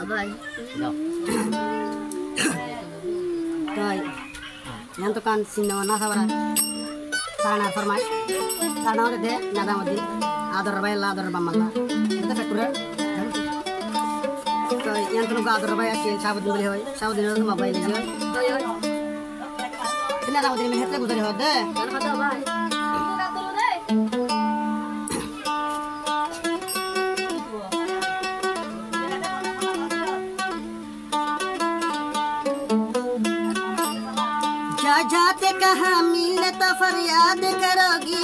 Abay. Kay yang to kan sinno na sabara sarana farmai sarana de nada modi ador bay la ador bamalla eta fakura kay yang to ador bay asin sabud beli hoy sabud no mobile je hoy hoy kena na modi mehet gudare hode kan hada bay जाते कहाँ मिलने तो फरियाद करोगी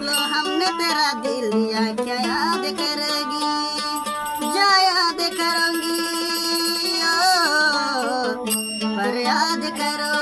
लो हमने तेरा दिल लिया क्या याद करेगी जा याद करोगी ओ फरियाद करोगी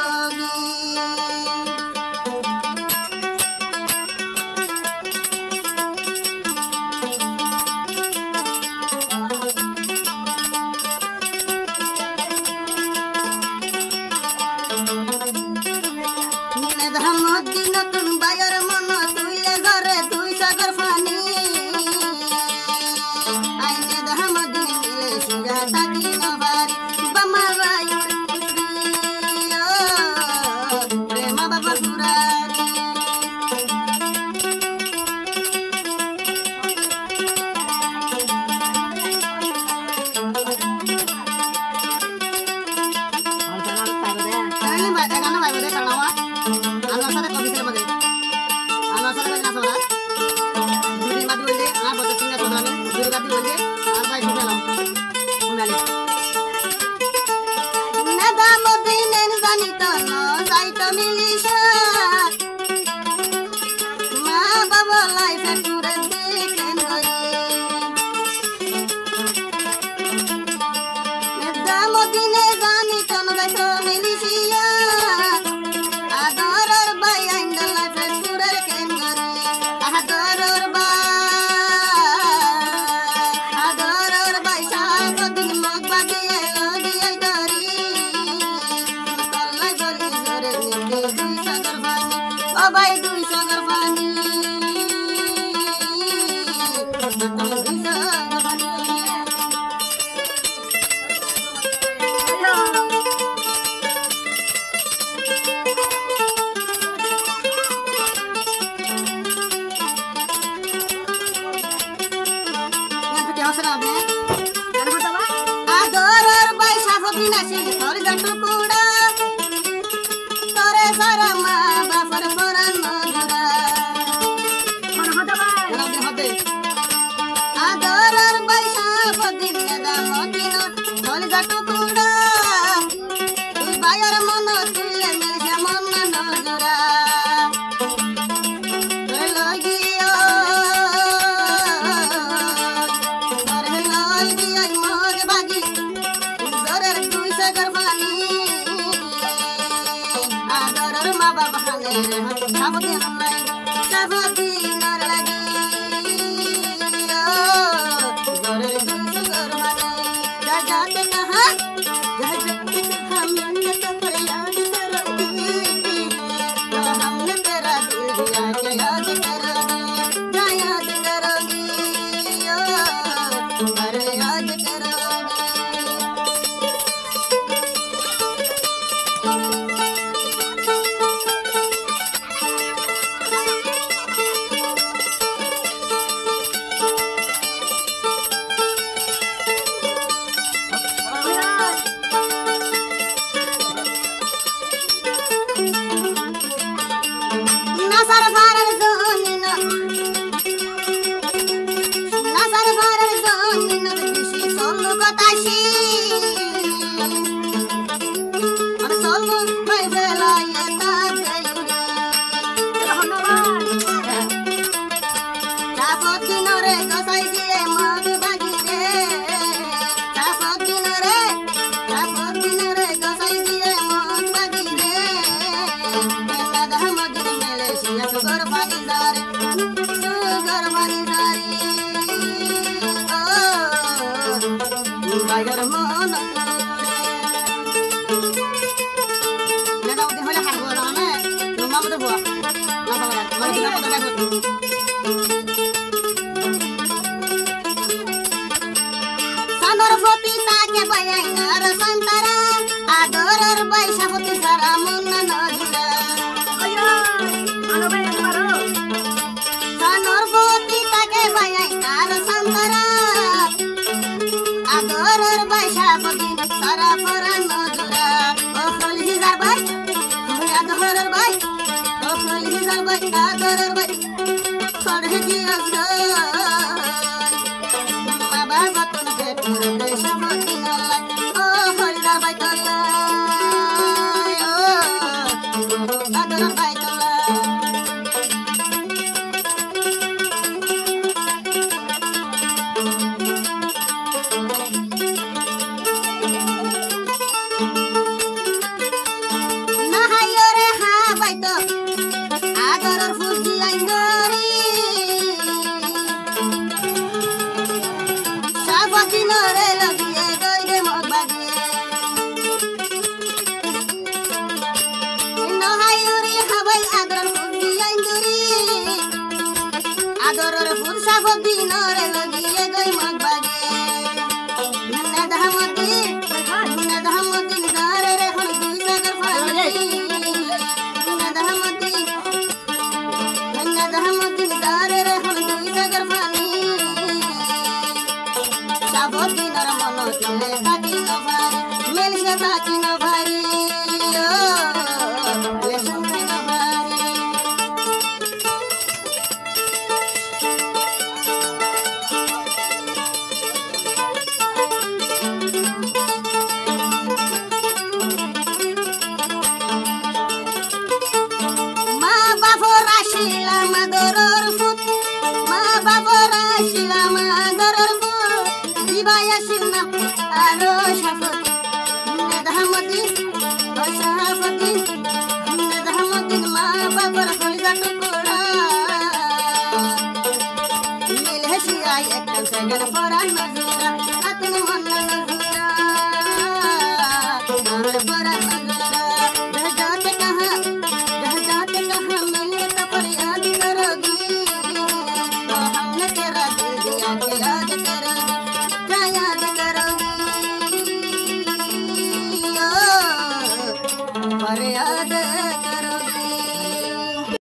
সাফতি তাকে বায়াইনার সন্তারা আদরের বৈশাপতি সারা মুন্না নজরা সনরপতি তাকে বায়াইনার সন্তারা আদরের বৈশাপতি সারা পরা নজরা ও হলিজার ভাই আদরের ভাই ও হলিজার ভাই আদরের ভাই করে দিও বাবা বতন পেটে সাপতি নলাই ও হলিজার ভাই তলাই ও আদরের ভাই তলাই Adoror pun sabot dinore lagiye goy magbage nana dhahamati dare re hon dui sagar fani nana dhahamati dare re hon dui sagar fani sabot dinor mono tile taki no bhari melse taki no bhari lesson no bhari aro shafati nedhamati shafati nedhamati ma babar kholiza tukura milhe shiyai ekkan segan foran